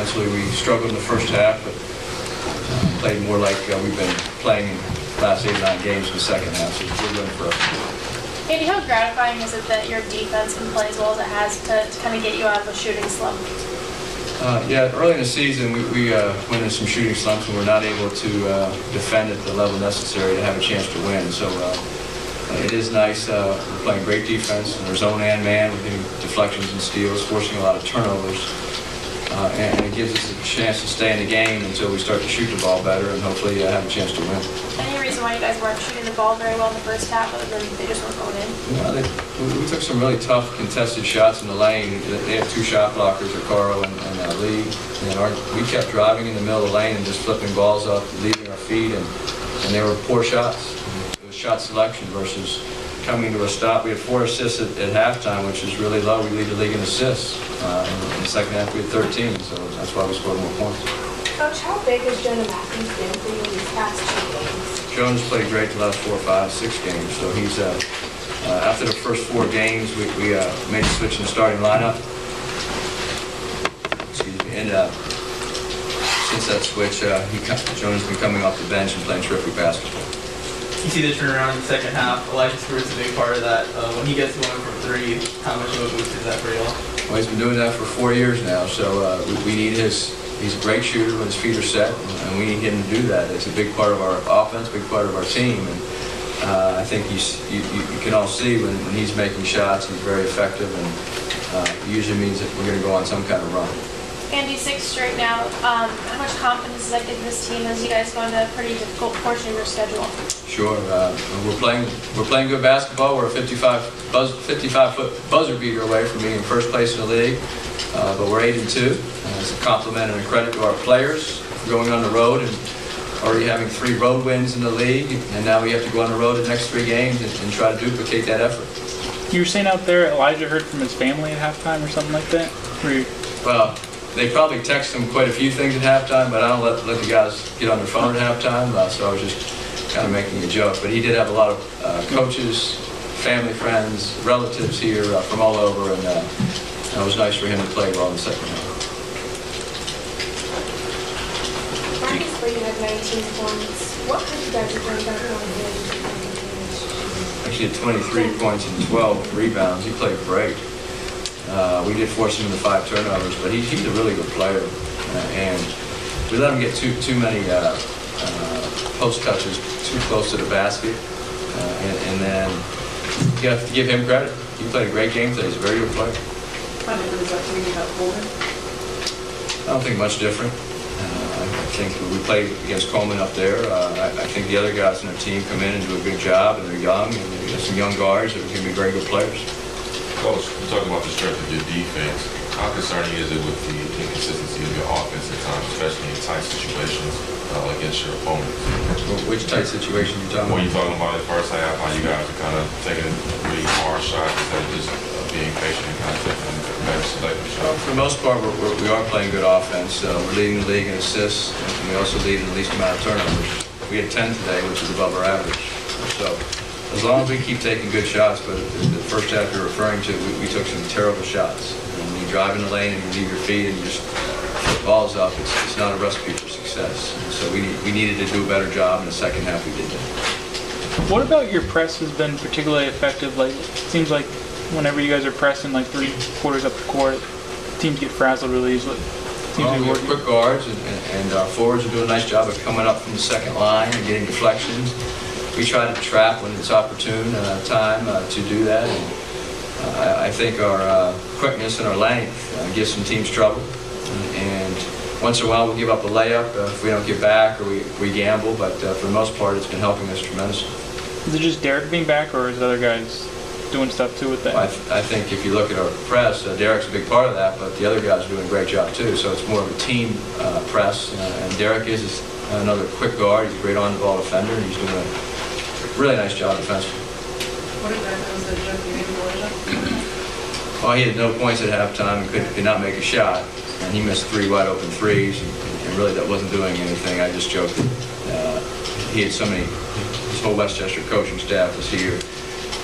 Offensively, we struggled in the first half, but played more like we've been playing in the last 8 or 9 games in the second half, so it's a good win for us. Andy, how gratifying is it that your defense can play as well as it has to kind of get you out of a shooting slump? Yeah, early in the season, we went into some shooting slumps and we're not able to defend at the level necessary to have a chance to win. So it is nice. We're playing great defense in our zone and man. We're getting deflections and steals, forcing a lot of turnovers. And it gives us a chance to stay in the game until we start to shoot the ball better and hopefully have a chance to win. Any reason why you guys weren't shooting the ball very well in the first half other than they just weren't going in? We took some really tough contested shots in the lane. They have 2 shot blockers, Caro and Lee. And we kept driving in the middle of the lane and just flipping balls up, leaving our feet, and they were poor shots. It was shot selection versus coming to a stop. We had 4 assists at halftime, which is really low. We lead the league in assists. In the second half, we had 13, so that's why we scored more points. Coach, how big has Jonah Mathews been for you in these past 2 games? Jonah's played great the last 4, 5, 6 games. So he's after the first 4 games, we made a switch in the starting lineup. Excuse me. And since that switch, Jonah's been coming off the bench and playing terrific basketball. You see the turnaround in the second half. Elijah Stewart's a big part of that. When he gets going from 3, how much of a boost is that for y'all? Well, he's been doing that for 4 years now, so we need he's a great shooter when his feet are set, and we need him to do that. It's a big part of our offense, big part of our team, and I think you can all see when he's making shots, he's very effective, and it usually means that we're going to go on some kind of run. Andy, 6 straight now. How much confidence does that give this team as you guys go into a pretty difficult portion of your schedule? Sure. We're playing good basketball. We're a 55-foot buzzer beater away from being in first place in the league, but we're 8-2. It's a compliment and a credit to our players for going on the road and already having 3 road wins in the league, and now we have to go on the road the next 3 games and try to duplicate that effort. You were saying out there Elijah heard from his family at halftime or something like that? Well, they probably text him quite a few things at halftime, but I don't let the guys get on their phone at halftime, so I was just kind of making a joke. But he did have a lot of coaches, family, friends, relatives here from all over, and it was nice for him to play well in the second half. Obviously, you had 19 points. What could you guys have done better on him? Actually had 23 points and 12 rebounds. He played great. We did force him into 5 turnovers, but he's a really good player, and we let him get too many post touches too close to the basket, and then you have to give him credit. He played a great game today. He's a very good player. How different is that for you about Coleman? I don't think much different. I think we played against Coleman up there. I think the other guys on their team come in and do a good job, and they're young, and they got some young guards that are going to be very good players. Coach, you're talking about the strength of your defense. How concerning is it with the inconsistency of your offense at times, especially in tight situations against your opponents? Which tight situation you talking about? When you're talking about the first half, how you guys are kind of taking really hard shots instead of just being patient and kind of taking better selective shots. Well, for the most part, we are playing good offense. We're leading the league in assists, and we also lead in the least amount of turnovers. We had 10 today, which is above our average. So as long as we keep taking good shots, but the first half you're referring to, we took some terrible shots. When you drive in the lane and you leave your feet and you just flip balls up, it's not a recipe for success. So we needed to do a better job in the second half. We did that. What about your press has been particularly effective? Like, it seems like whenever you guys are pressing like 3 quarters up the court, teams get frazzled really easily. We have quick guards, and our forwards are doing a nice job of coming up from the second line and getting deflections. We try to trap when it's opportune time to do that. And I think our quickness and our length gives some teams trouble. And once in a while we'll give up a layup if we don't get back or we gamble. But for the most part, it's been helping us tremendously. Is it just Derek being back, or is other guys doing stuff too with that? I think if you look at our press, Derek's a big part of that, but the other guys are doing a great job too. So it's more of a team press. And Derek is another quick guard. He's a great on-the-ball defender. And he's doing a really nice job defensively. What exactly was the joke you made for Elijah? Well, he had no points at halftime and could not make a shot. And he missed 3 wide open threes, and really that wasn't doing anything. I just joked that he had so many, his whole Westchester coaching staff was here,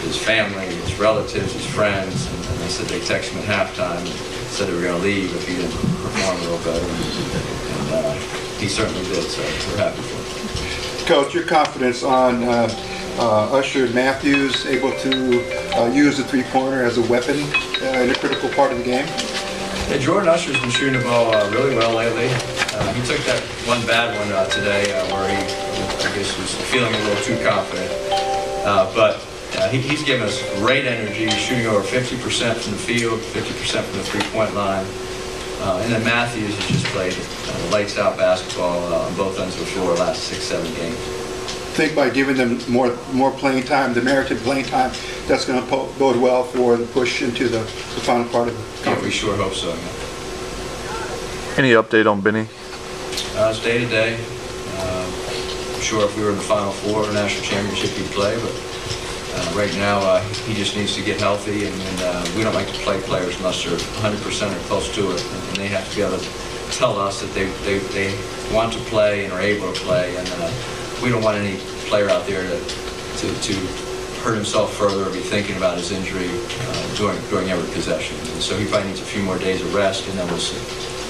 his family, his relatives, his friends, and they said they texted him at halftime. said they were going to leave if he didn't perform a little better, and he certainly did. So we're happy for him. Coach, your confidence on Usher Mathews able to use the three-pointer as a weapon in a critical part of the game? Yeah, Jordan Usher's been shooting the ball really well lately. He took that one bad one today where he, I guess, was feeling a little too confident. But he's given us great energy. He's shooting over 50% from the field, 50% from the three-point line. And then Mathews has just played lights-out basketball on both ends of the floor the last 6-7 games. I think by giving them more playing time, the merited playing time, that's going to bode well for the push into the final part of the Yeah, conference. we sure hope so. Yeah. Any update on Benny? It's day to day. I'm sure if we were in the Final Four or National Championship, he'd play, but right now he just needs to get healthy, and we don't like to play players unless they're 100% or close to it, and they have to be able to tell us that they want to play and are able to play, and we don't want any player out there to hurt himself further or be thinking about his injury during every possession. And so he probably needs a few more days of rest, and then we'll see.